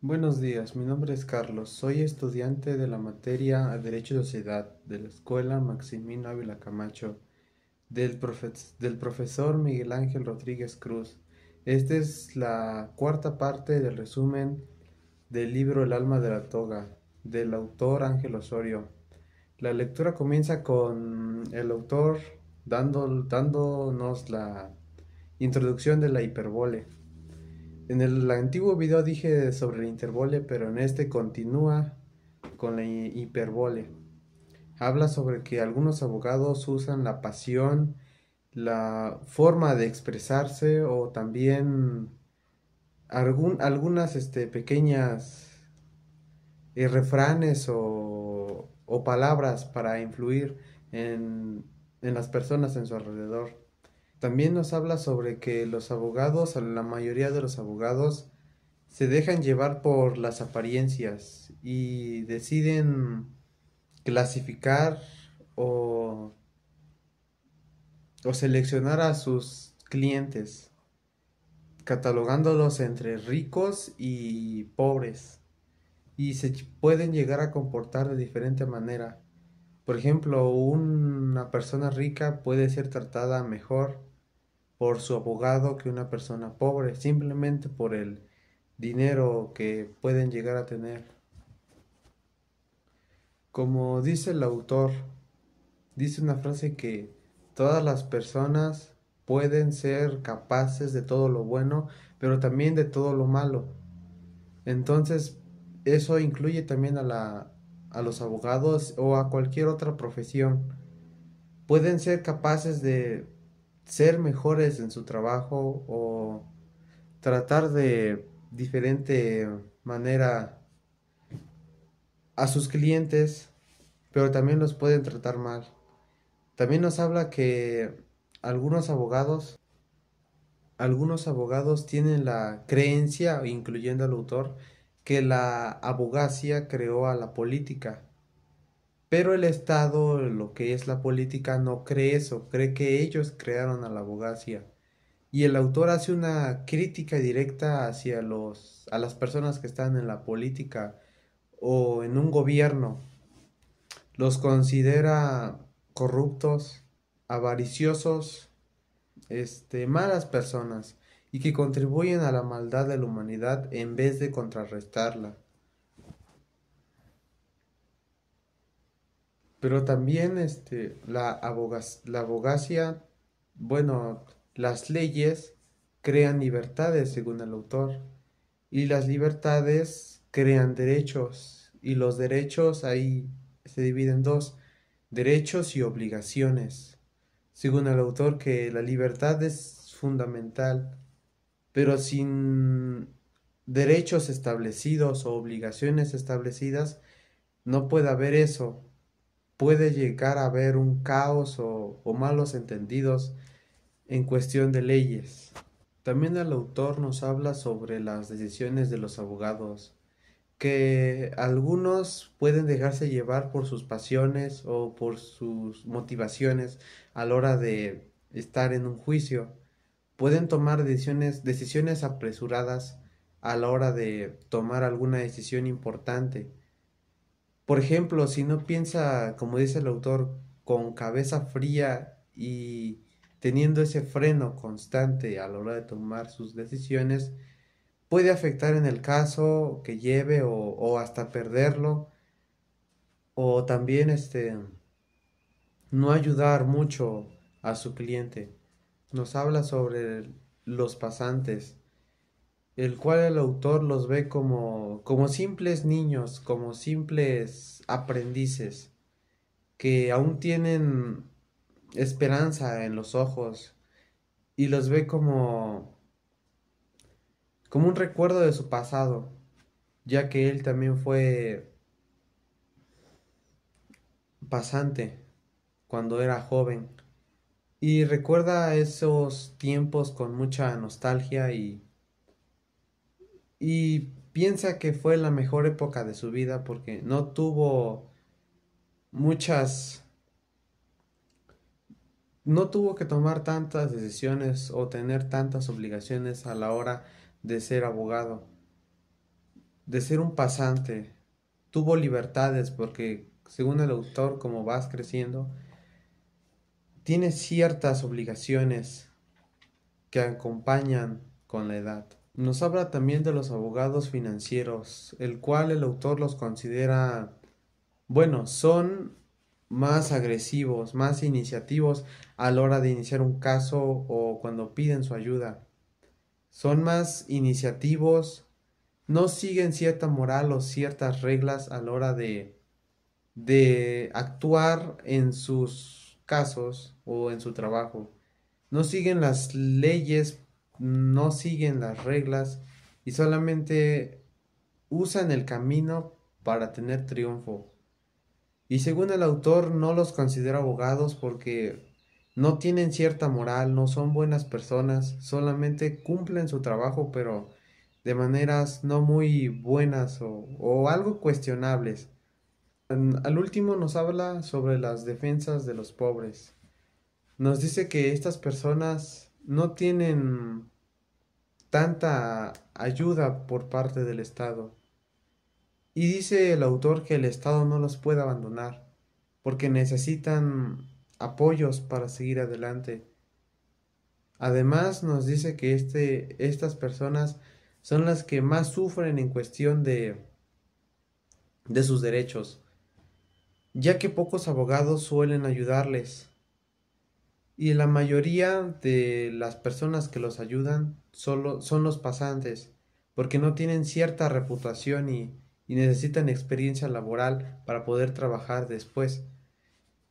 Buenos días, mi nombre es Carlos, soy estudiante de la materia Derecho y Sociedad de la Escuela Maximino Ávila Camacho del profesor Miguel Ángel Rodríguez Cruz. Esta es la cuarta parte del resumen del libro El alma de la toga, del autor Ángel Osorio. La lectura comienza con el autor dándonos la introducción de la hiperbole. En el antiguo video dije sobre la interbole, pero en este continúa con la hiperbole. Habla sobre que algunos abogados usan la pasión, la forma de expresarse o también algunas pequeñas refranes o palabras para influir en las personas en su alrededor. También nos habla sobre que los abogados, la mayoría de los abogados, se dejan llevar por las apariencias y deciden clasificar o, o seleccionar a sus clientes, catalogándolos entre ricos y pobres, y se pueden llegar a comportar de diferente manera. Por ejemplo, una persona rica puede ser tratada mejor por su abogado que una persona pobre, simplemente por el dinero que pueden llegar a tener. Como dice el autor, dice una frase que todas las personas pueden ser capaces de todo lo bueno, pero también de todo lo malo. Entonces, eso incluye también a los abogados o a cualquier otra profesión. Pueden ser capaces de ser mejores en su trabajo o tratar de diferente manera a sus clientes, pero también los pueden tratar mal. También nos habla que algunos abogados, algunos abogados tienen la creencia, incluyendo al autor, que la abogacía creó a la política. Pero el Estado, lo que es la política, no cree eso, cree que ellos crearon a la abogacía. Y el autor hace una crítica directa hacia a las personas que están en la política o en un gobierno. Los considera corruptos, avariciosos, malas personas y que contribuyen a la maldad de la humanidad en vez de contrarrestarla. Pero también la abogacía, bueno, las leyes crean libertades según el autor y las libertades crean derechos y los derechos ahí se dividen en dos, derechos y obligaciones. Según el autor que la libertad es fundamental, pero sin derechos establecidos o obligaciones establecidas no puede haber eso. Puede llegar a haber un caos o malos entendidos en cuestión de leyes. También el autor nos habla sobre las decisiones de los abogados, que algunos pueden dejarse llevar por sus pasiones o por sus motivaciones a la hora de estar en un juicio. Pueden tomar decisiones apresuradas a la hora de tomar alguna decisión importante. Por ejemplo, si no piensa, como dice el autor, con cabeza fría y teniendo ese freno constante a la hora de tomar sus decisiones, puede afectar en el caso que lleve o hasta perderlo, o también no ayudar mucho a su cliente. Nos habla sobre los pasantes, el cual el autor los ve como simples niños, como simples aprendices, que aún tienen esperanza en los ojos y los ve como un recuerdo de su pasado, ya que él también fue pasante cuando era joven y recuerda esos tiempos con mucha nostalgia y piensa que fue la mejor época de su vida porque no tuvo muchas, no tuvo que tomar tantas decisiones o tener tantas obligaciones a la hora de ser abogado. de ser un pasante, tuvo libertades porque, según el autor, como vas creciendo, tienes ciertas obligaciones que acompañan con la edad. Nos habla también de los abogados financieros, el cual el autor los considera, bueno, son más agresivos, más iniciativos a la hora de iniciar un caso o cuando piden su ayuda. Son más iniciativos, no siguen cierta moral o ciertas reglas a la hora de actuar en sus casos o en su trabajo. No siguen las leyes, no siguen las reglas y solamente usan el camino para tener triunfo. Y según el autor no los considera abogados porque no tienen cierta moral, no son buenas personas, solamente cumplen su trabajo pero de maneras no muy buenas o algo cuestionables. Al último nos habla sobre las defensas de los pobres. Nos dice que estas personas no tienen tanta ayuda por parte del Estado. Y dice el autor que el Estado no los puede abandonar, porque necesitan apoyos para seguir adelante. Además nos dice que estas personas son las que más sufren en cuestión de sus derechos, ya que pocos abogados suelen ayudarles. Y la mayoría de las personas que los ayudan solo son los pasantes, porque no tienen cierta reputación y necesitan experiencia laboral para poder trabajar después.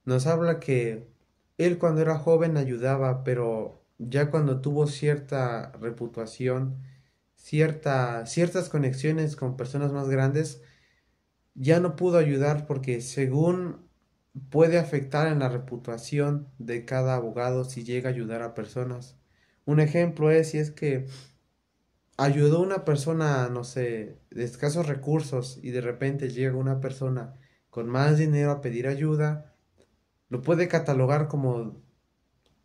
Nos habla que él cuando era joven ayudaba, pero ya cuando tuvo cierta reputación, ciertas conexiones con personas más grandes, ya no pudo ayudar porque según puede afectar en la reputación de cada abogado si llega a ayudar a personas. Un ejemplo es si es que ayudó a una persona, no sé, de escasos recursos y de repente llega una persona con más dinero a pedir ayuda, lo puede catalogar como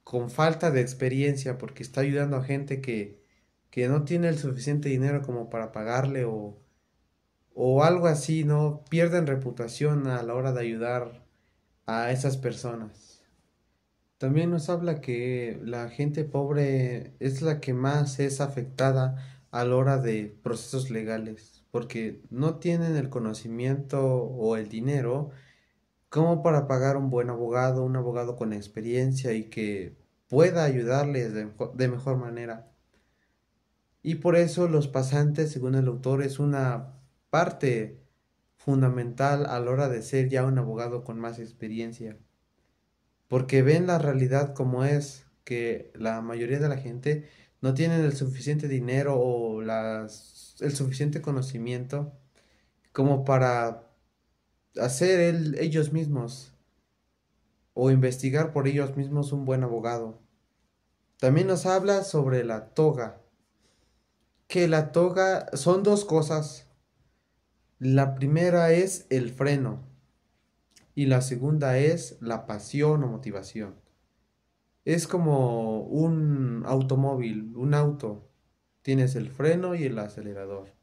con falta de experiencia porque está ayudando a gente que no tiene el suficiente dinero como para pagarle o algo así, ¿no? Pierden reputación a la hora de ayudar a esas personas. También nos habla que la gente pobre es la que más es afectada a la hora de procesos legales, porque no tienen el conocimiento o el dinero como para pagar un abogado con experiencia y que pueda ayudarles de mejor manera. Y por eso los pasantes, según el autor, es una parte fundamental a la hora de ser ya un abogado con más experiencia, porque ven la realidad como es, que la mayoría de la gente no tienen el suficiente dinero o el suficiente conocimiento como para hacer ellos mismos o investigar por ellos mismos un buen abogado. También nos habla sobre la toga, que la toga son dos cosas. La primera es el freno y la segunda es la pasión o motivación. Es como un automóvil, un auto. Tienes el freno y el acelerador.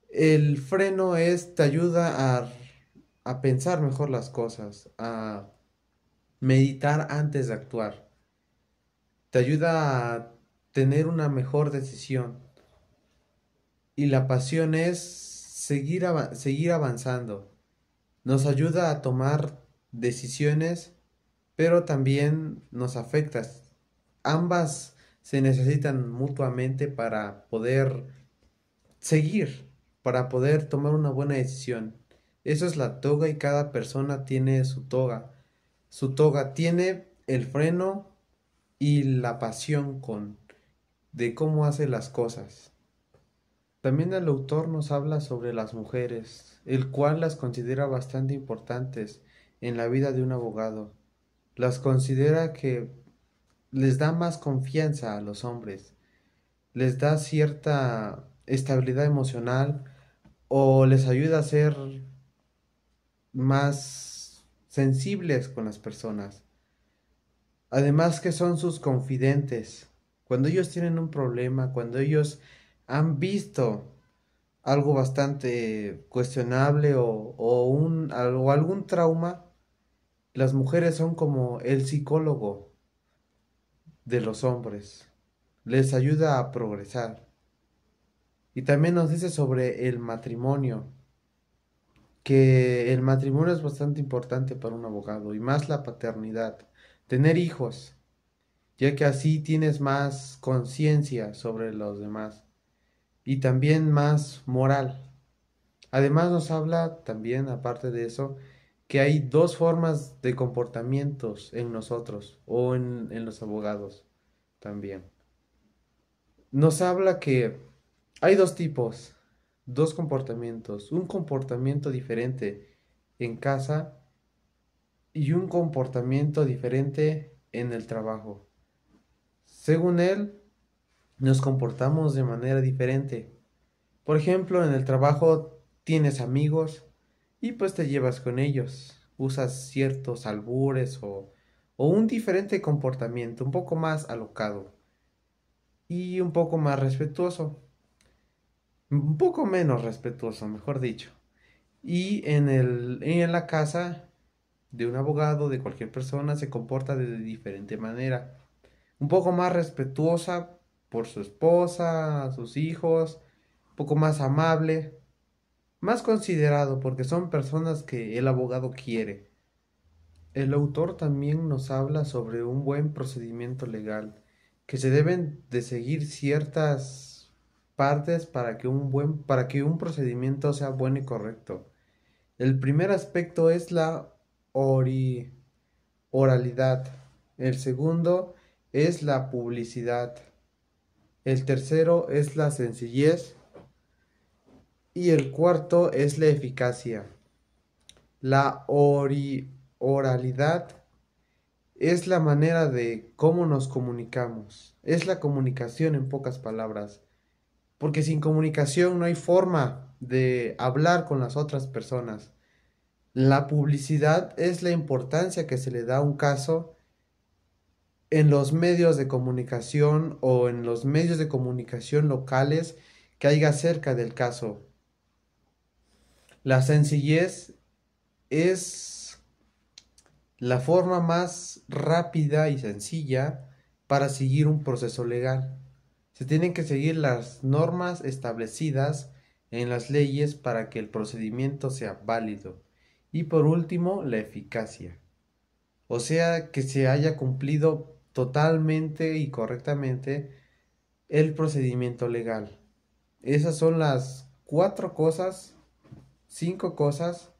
El freno te ayuda a pensar mejor las cosas, a meditar antes de actuar. Te ayuda a tener una mejor decisión. Y la pasión es seguir avanzando. Nos ayuda a tomar decisiones, pero también nos afecta. Ambas se necesitan mutuamente para poder seguir, para poder tomar una buena decisión. Eso es la toga y cada persona tiene su toga. Su toga tiene el freno y la pasión de cómo hace las cosas. También el autor nos habla sobre las mujeres, el cual las considera bastante importantes en la vida de un abogado. Las considera que les da más confianza a los hombres, les da cierta estabilidad emocional o les ayuda a ser más sensibles con las personas. Además que son sus confidentes. Cuando ellos tienen un problema, cuando ellos han visto algo bastante cuestionable o algún trauma, las mujeres son como el psicólogo de los hombres. Les ayuda a progresar. Y también nos dice sobre el matrimonio, que el matrimonio es bastante importante para un abogado y más la paternidad, tener hijos, ya que así tienes más conciencia sobre los demás y también más moral. Además nos habla también, aparte de eso, que hay dos formas de comportamientos en nosotros o en los abogados también. Nos habla que hay dos tipos, dos comportamientos, un comportamiento diferente en casa y un comportamiento diferente en el trabajo. Según él, nos comportamos de manera diferente. Por ejemplo, en el trabajo tienes amigos y pues te llevas con ellos. Usas ciertos albures o un diferente comportamiento, un poco más alocado y un poco más respetuoso. Un poco menos respetuoso, mejor dicho. Y en la casa de un abogado, de cualquier persona, se comporta de diferente manera. Un poco más respetuosa por su esposa, sus hijos, un poco más amable, más considerado porque son personas que el abogado quiere. El autor también nos habla sobre un buen procedimiento legal, que se deben de seguir ciertas partes para que un procedimiento sea bueno y correcto. El primer aspecto es la ori- oralidad. El segundo es la publicidad. El tercero es la sencillez. Y el cuarto es la eficacia. La oralidad es la manera de cómo nos comunicamos. Es la comunicación en pocas palabras. Porque sin comunicación no hay forma de hablar con las otras personas. La publicidad es la importancia que se le da a un caso en los medios de comunicación o en los medios de comunicación locales que haya cerca del caso. La sencillez es la forma más rápida y sencilla para seguir un proceso legal. Se tienen que seguir las normas establecidas en las leyes para que el procedimiento sea válido. Y por último, la eficacia. O sea, que se haya cumplido totalmente y correctamente el procedimiento legal. Esas son las cuatro cosas, cinco cosas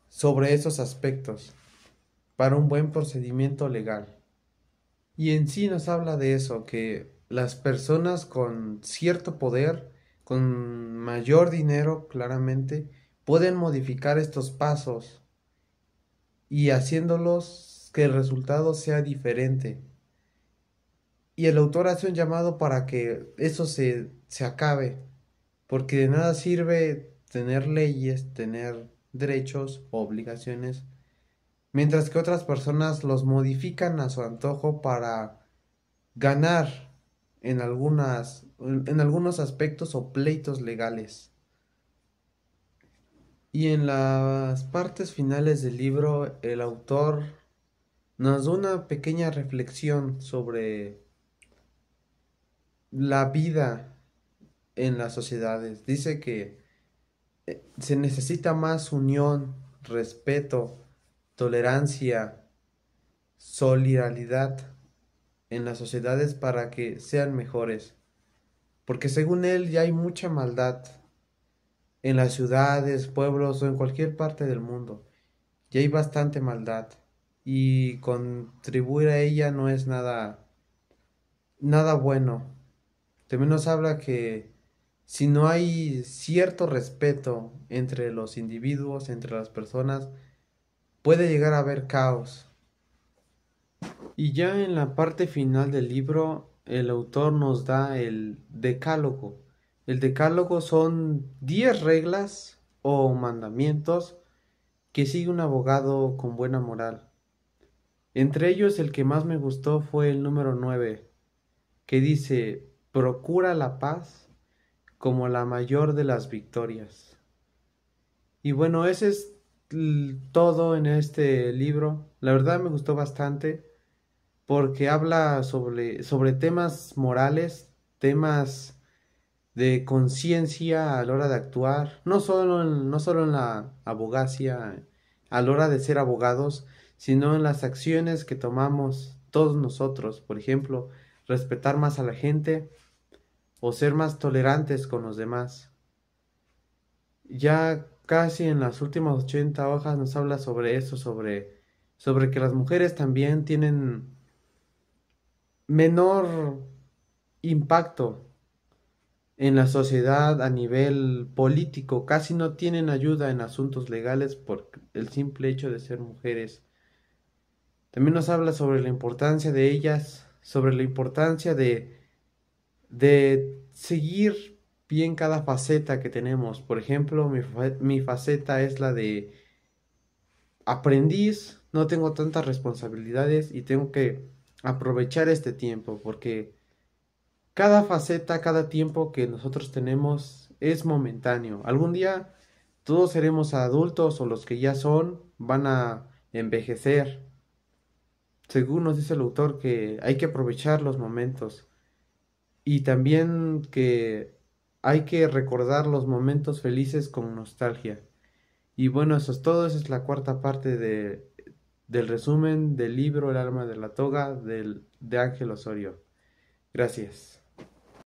sobre esos aspectos para un buen procedimiento legal. Y en sí nos habla de eso, que las personas con cierto poder, con mayor dinero claramente, pueden modificar estos pasos y haciéndolos que el resultado sea diferente. Y el autor hace un llamado para que eso se acabe, porque de nada sirve tener leyes, tener derechos o obligaciones, mientras que otras personas los modifican a su antojo para ganar en algunos aspectos o pleitos legales. Y en las partes finales del libro, el autor nos da una pequeña reflexión sobre la vida en las sociedades. Dice que se necesita más unión, respeto, tolerancia, solidaridad en las sociedades para que sean mejores. Porque según él ya hay mucha maldad en las ciudades, pueblos o en cualquier parte del mundo. Ya hay bastante maldad y contribuir a ella no es nada bueno. También nos habla que si no hay cierto respeto entre los individuos, entre las personas, puede llegar a haber caos. Y ya en la parte final del libro, el autor nos da el decálogo. El decálogo son 10 reglas o mandamientos que sigue un abogado con buena moral. Entre ellos el que más me gustó fue el número 9, que dice, procura la paz como la mayor de las victorias. Y bueno, ese es todo en este libro. La verdad me gustó bastante porque habla sobre temas morales, temas de conciencia a la hora de actuar, no solo en la abogacía, a la hora de ser abogados, sino en las acciones que tomamos todos nosotros. Por ejemplo, respetar más a la gente o ser más tolerantes con los demás. Ya casi en las últimas 80 hojas nos habla sobre eso, sobre que las mujeres también tienen menor impacto en la sociedad a nivel político, casi no tienen ayuda en asuntos legales por el simple hecho de ser mujeres. También nos habla sobre la importancia de ellas, sobre la importancia de seguir bien cada faceta que tenemos. Por ejemplo, mi faceta es la de aprendiz, no tengo tantas responsabilidades y tengo que aprovechar este tiempo porque cada faceta, cada tiempo que nosotros tenemos es momentáneo. Algún día todos seremos adultos o los que ya son van a envejecer. Según nos dice el autor que hay que aprovechar los momentos y también que hay que recordar los momentos felices con nostalgia. Y bueno, eso es todo. Esa es la cuarta parte del resumen del libro El alma de la toga de Ángel Osorio. Gracias.